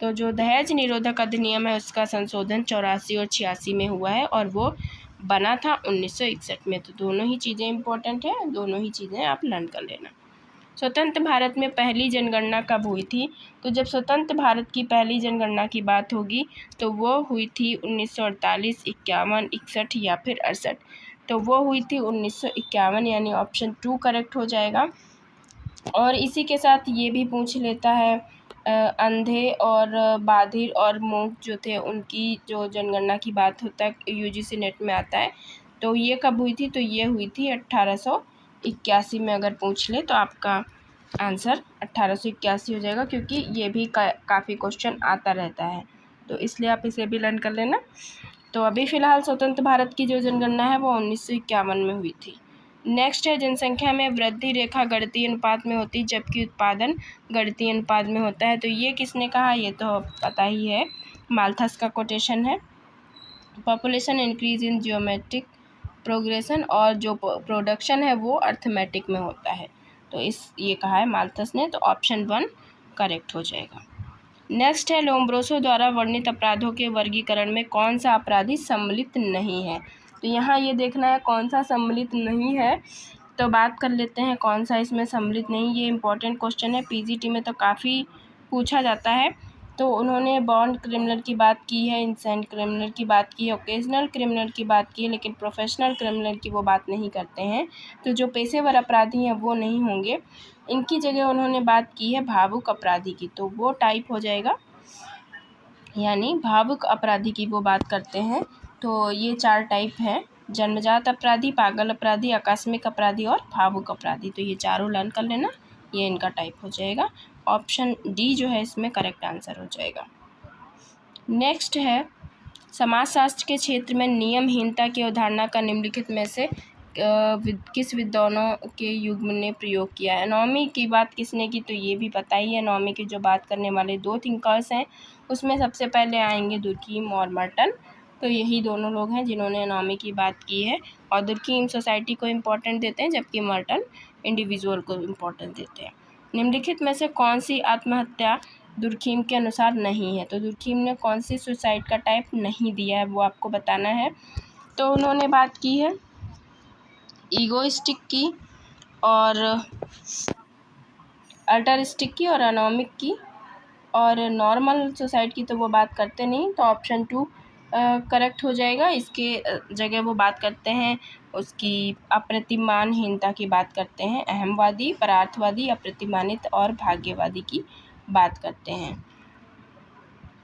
[SPEAKER 1] तो जो दहेज निरोधक अधिनियम है उसका संशोधन 84 और 86 में हुआ है और वो बना था 1961 में। तो दोनों ही चीज़ें इम्पोर्टेंट है, दोनों ही चीज़ें आप लर्न कर लेना। स्वतंत्र भारत में पहली जनगणना कब हुई थी। तो जब स्वतंत्र भारत की पहली जनगणना की बात होगी तो वो हुई थी 1948, 51, 61 या फिर 68। तो वो हुई थी 1951, यानी ऑप्शन 2 करेक्ट हो जाएगा। और इसी के साथ ये भी पूछ लेता है अंधे और बाधिर और मूक जो थे उनकी जो जनगणना की बात होता है यूजीसी नेट में आता है। तो ये कब हुई थी? तो ये हुई थी 1881 में। अगर पूछ ले तो आपका आंसर 1881 हो जाएगा, क्योंकि ये भी काफ़ी क्वेश्चन आता रहता है, तो इसलिए आप इसे भी लर्न कर लेना। तो अभी फ़िलहाल स्वतंत्र भारत की जो जनगणना है वो 1951 में हुई थी। नेक्स्ट है, जनसंख्या में वृद्धि रेखा गणितीय अनुपात में होती जबकि उत्पादन गणितीय अनुपात में होता है। तो ये किसने कहा? ये तो पता ही है, माल्थस का कोटेशन है। Population increase in geometric progression, और जो प्रोडक्शन है वो अर्थमेटिक में होता है। तो ये कहा है माल्थस ने, तो ऑप्शन 1 करेक्ट हो जाएगा। नेक्स्ट है, लोम्ब्रोसो द्वारा वर्णित अपराधों के वर्गीकरण में कौन सा अपराधी सम्मिलित नहीं है? तो यहाँ ये देखना है कौन सा सम्मिलित नहीं है। तो बात कर लेते हैं कौन सा इसमें सम्मिलित नहीं। ये इंपॉर्टेंट क्वेश्चन है, पीजीटी में तो काफ़ी पूछा जाता है। तो उन्होंने बॉन्ड क्रिमिनल की बात की है, इंसेंट क्रिमिनल की बात की है, ओकेजनल क्रिमिनल की बात की है, लेकिन प्रोफेशनल क्रिमिनल की वो बात नहीं करते हैं। तो जो पेशेवर अपराधी हैं वो नहीं होंगे। इनकी जगह उन्होंने बात की है भावुक अपराधी की, तो वो टाइप हो जाएगा, यानी भावुक अपराधी की वो बात करते हैं। तो ये 4 टाइप हैं, जन्मजात अपराधी, पागल अपराधी, आकस्मिक अपराधी और भावुक अपराधी। तो ये चारों लर्न कर लेना, ये इनका टाइप हो जाएगा। ऑप्शन डी जो है इसमें करेक्ट आंसर हो जाएगा। नेक्स्ट है, समाजशास्त्र के क्षेत्र में नियमहीनता की अवधारणा का निम्नलिखित में से किस विद्वानों के युग ने प्रयोग किया है? एनॉमी की बात किसने की? तो ये भी पता ही है। एनॉमी की जो बात करने वाले 2 थिंकर्स हैं उसमें सबसे पहले आएंगे दुर्कीम और मर्टन। तो यही दोनों लोग हैं जिन्होंने एनॉमी की बात की है, और दुर्कीम सोसाइटी को इम्पोर्टेंट देते हैं जबकि मर्टन इंडिविजुअल को इम्पोर्टेंट देते हैं। निम्नलिखित में से कौन सी आत्महत्या दुर्कीम के अनुसार नहीं है? तो दुर्कीम ने कौन सी सुसाइड का टाइप नहीं दिया है वो आपको बताना है। तो उन्होंने बात की है ईगोइस्टिक की और अल्टरिस्टिक की और एनॉमिक की, और नॉर्मल सुसाइड की तो वो बात करते नहीं। तो ऑप्शन 2 करेक्ट हो जाएगा। इसके जगह वो बात करते हैं उसकी अप्रतिमानहीनता की बात करते हैं, अहमवादी, परार्थवादी, अप्रतिमानित और भाग्यवादी की बात करते हैं।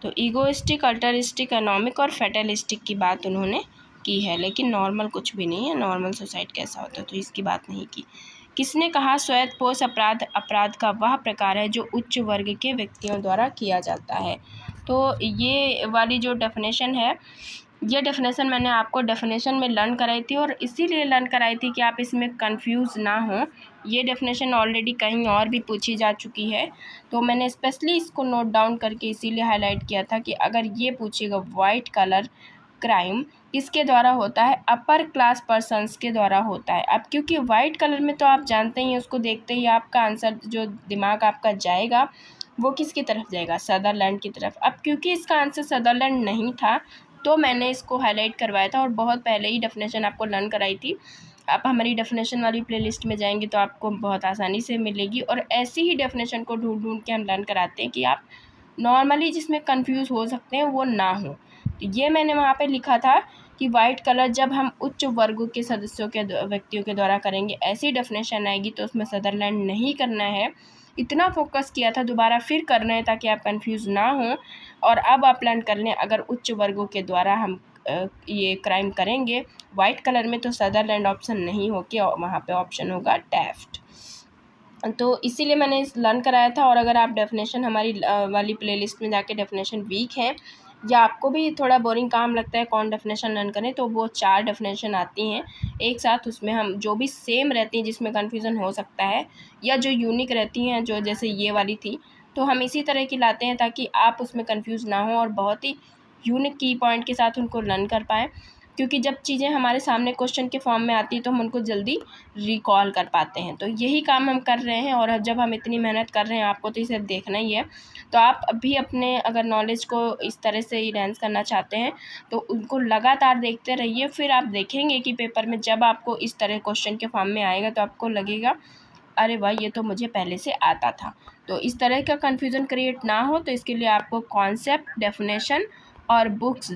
[SPEAKER 1] तो ईगोइस्टिक, अल्टरिस्टिक, एनॉमिक और फैटलिस्टिक की बात उन्होंने की है, लेकिन नॉर्मल कुछ भी नहीं है। नॉर्मल सुसाइड कैसा होता है तो इसकी बात नहीं की। किसने कहा स्वयंपोष अपराध का वह प्रकार है जो उच्च वर्ग के व्यक्तियों द्वारा किया जाता है? तो ये वाली जो डेफिनेशन है, ये डेफिनेशन मैंने आपको डेफिनेशन में लर्न कराई थी, और इसीलिए लर्न कराई थी कि आप इसमें कंफ्यूज ना हो। ये डेफिनेशन ऑलरेडी कहीं और भी पूछी जा चुकी है, तो मैंने स्पेशली इसको नोट डाउन करके इसीलिए हाईलाइट किया था कि अगर ये पूछेगा वाइट कलर क्राइम किसके द्वारा होता है? अपर क्लास पर्सन्स के द्वारा होता है। अब क्योंकि वाइट कलर में तो आप जानते ही, उसको देखते ही आपका आंसर जो दिमाग आपका जाएगा वो किसकी तरफ जाएगा? सदरलैंड की तरफ। अब क्योंकि इसका आंसर सदरलैंड नहीं था तो मैंने इसको हाईलाइट करवाया था, और बहुत पहले ही डेफिनेशन आपको लर्न कराई थी। आप हमारी डेफिनेशन वाली प्लेलिस्ट में जाएंगे तो आपको बहुत आसानी से मिलेगी, और ऐसी ही डेफिनेशन को ढूंढ ढूंढ के हम लर्न कराते हैं कि आप नॉर्मली जिसमें कंफ्यूज हो सकते हैं वो ना हो। तो ये मैंने वहाँ पे लिखा था कि वाइट कलर जब हम उच्च वर्गों के सदस्यों के व्यक्तियों के द्वारा करेंगे ऐसी डेफिनेशन आएगी तो उसमें सदरलैंड नहीं करना है। इतना फोकस किया था, दोबारा फिर कर रहे हैं ताकि आप कंफ्यूज ना हो। और अब आप लर्न कर लें, अगर उच्च वर्गों के द्वारा हम ये क्राइम करेंगे वाइट कलर में तो सदरलैंड ऑप्शन नहीं होके वहाँ पे ऑप्शन होगा टैफ्ट। तो इसीलिए मैंने इस लर्न कराया था। और अगर आप डेफिनेशन हमारी वाली प्लेलिस्ट में जाके डेफिनेशन वीक है या आपको भी थोड़ा बोरिंग काम लगता है कौन डेफिनेशन लर्न करें, तो वो 4 डेफिनेशन आती हैं एक साथ। उसमें हम जो भी सेम रहती हैं जिसमें कन्फ्यूज़न हो सकता है या जो यूनिक रहती हैं, जो जैसे ये वाली थी, तो हम इसी तरह की लाते हैं ताकि आप उसमें कन्फ्यूज़ ना हो और बहुत ही यूनिक की पॉइंट के साथ उनको लर्न कर पाएँ। क्योंकि जब चीज़ें हमारे सामने क्वेश्चन के फॉर्म में आती है तो हम उनको जल्दी रिकॉल कर पाते हैं। तो यही काम हम कर रहे हैं, और अब जब हम इतनी मेहनत कर रहे हैं आपको तो इसे देखना ही है। तो आप भी अपने अगर नॉलेज को इस तरह से इनहैंस करना चाहते हैं तो उनको लगातार देखते रहिए। फिर आप देखेंगे कि पेपर में जब आपको इस तरह क्वेश्चन के फॉर्म में आएगा तो आपको लगेगा अरे वाह ये तो मुझे पहले से आता था। तो इस तरह का कन्फ्यूज़न क्रिएट ना हो तो इसके लिए आपको कॉन्सेप्ट, डेफिनेशन और बुक्स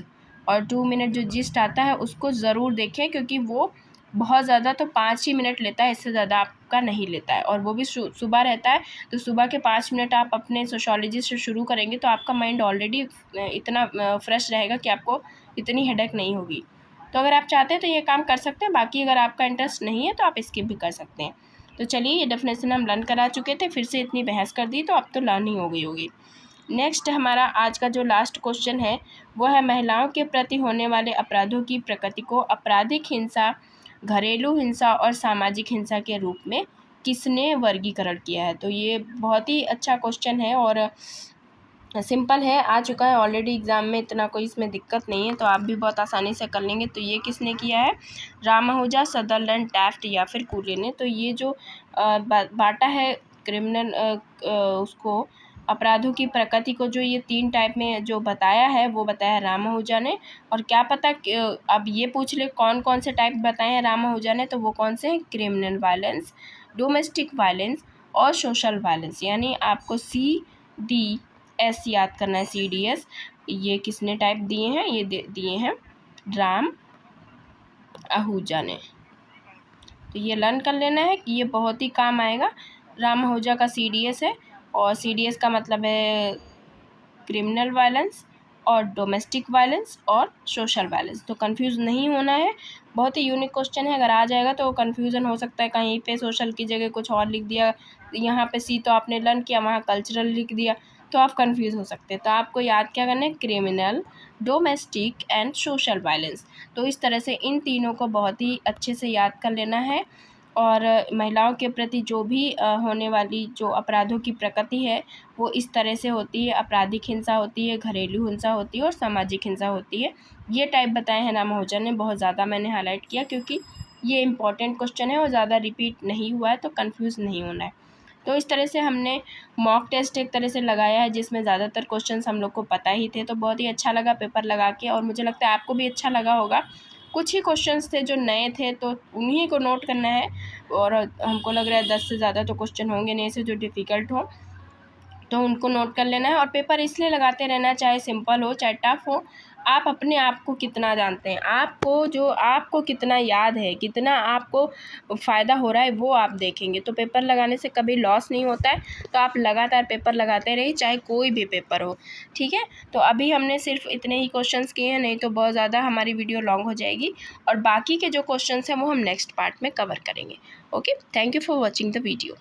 [SPEAKER 1] और 2 मिनट जो जिस्ट आता है उसको ज़रूर देखें, क्योंकि वो बहुत ज़्यादा तो 5 ही मिनट लेता है, इससे ज़्यादा आपका नहीं लेता है, और वो भी सुबह रहता है। तो सुबह के 5 मिनट आप अपने सोशियोलॉजी से शुरू करेंगे तो आपका माइंड ऑलरेडी इतना फ्रेश रहेगा कि आपको इतनी हेडेक नहीं होगी। तो अगर आप चाहते हैं तो ये काम कर सकते हैं, बाकी अगर आपका इंटरेस्ट नहीं है तो आप स्किप भी कर सकते हैं। तो चलिए, ये डेफिनेशन हम लर्न करा चुके थे, फिर से इतनी बहस कर दी तो अब तो लर्न ही हो गई होगी। नेक्स्ट हमारा आज का जो लास्ट क्वेश्चन है वो है, महिलाओं के प्रति होने वाले अपराधों की प्रकृति को आपराधिक हिंसा, घरेलू हिंसा और सामाजिक हिंसा के रूप में किसने वर्गीकरण किया है। तो ये बहुत ही अच्छा क्वेश्चन है और सिंपल है, आ चुका है ऑलरेडी एग्ज़ाम में, इतना कोई इसमें दिक्कत नहीं है, तो आप भी बहुत आसानी से कर लेंगे। तो ये किसने किया है, रामानुजा, सदरलैंड, टैफ्ट या फिर कूले ने। तो ये जो बांटा है क्रिमिनल उसको, अपराधों की प्रकृति को, जो ये 3 टाइप में जो बताया है वो बताया रामानुजा ने। और क्या पता अब ये पूछ ले कौन कौन से टाइप बताए हैं रामानुजा ने, तो वो कौन से हैं, क्रिमिनल वायलेंस, डोमेस्टिक वायलेंस और सोशल वायलेंस। यानी आपको CDS याद करना है, CDS। ये किसने टाइप दिए हैं, ये दिए हैं राम आहूजा ने। तो ये लर्न कर लेना है कि ये बहुत ही काम आएगा। राम आहूजा का CDS है, और CDS का मतलब है क्रिमिनल वायलेंस और डोमेस्टिक वायलेंस और सोशल वायलेंस। तो कंफ्यूज नहीं होना है, बहुत ही यूनिक क्वेश्चन है। अगर आ जाएगा तो कन्फ्यूज़न हो सकता है, कहीं पे सोशल की जगह कुछ और लिख दिया, यहाँ पे C तो आपने लर्न किया, वहाँ कल्चरल लिख दिया, तो आप कंफ्यूज हो सकते हैं। तो आपको याद क्या करना है, criminal, domestic and social violence. तो इस तरह से इन तीनों को बहुत ही अच्छे से याद कर लेना है। और महिलाओं के प्रति जो भी होने वाली जो अपराधों की प्रकृति है वो इस तरह से होती है, आपराधिक हिंसा होती है, घरेलू हिंसा होती है और सामाजिक हिंसा होती है। ये टाइप बताए हैं रामानुजा ने, बहुत ज़्यादा मैंने हाईलाइट किया क्योंकि ये इंपॉर्टेंट क्वेश्चन है और ज़्यादा रिपीट नहीं हुआ है, तो कंफ्यूज नहीं होना है। तो इस तरह से हमने मॉक टेस्ट एक तरह से लगाया है जिसमें ज़्यादातर क्वेश्चंस हम लोग को पता ही थे, तो बहुत ही अच्छा लगा पेपर लगा के, और मुझे लगता है आपको भी अच्छा लगा होगा। कुछ ही क्वेश्चंस थे जो नए थे, तो उन्हीं को नोट करना है, और हमको लग रहा है 10 से ज़्यादा तो क्वेश्चन होंगे नहीं से जो डिफ़िकल्ट हो, तो उनको नोट कर लेना है। और पेपर इसलिए लगाते रहना है, चाहे सिंपल हो चाहे टफ हो। आप अपने आप को कितना जानते हैं, आपको कितना याद है, कितना आपको फ़ायदा हो रहा है, वो आप देखेंगे। तो पेपर लगाने से कभी लॉस नहीं होता है, तो आप लगातार पेपर लगाते रहिए, चाहे कोई भी पेपर हो, ठीक है। तो अभी हमने सिर्फ इतने ही क्वेश्चंस किए हैं, नहीं तो बहुत ज़्यादा हमारी वीडियो लॉन्ग हो जाएगी, और बाकी के जो क्वेश्चंस हैं वो हम नेक्स्ट पार्ट में कवर करेंगे। Okay, thank you for watching the video.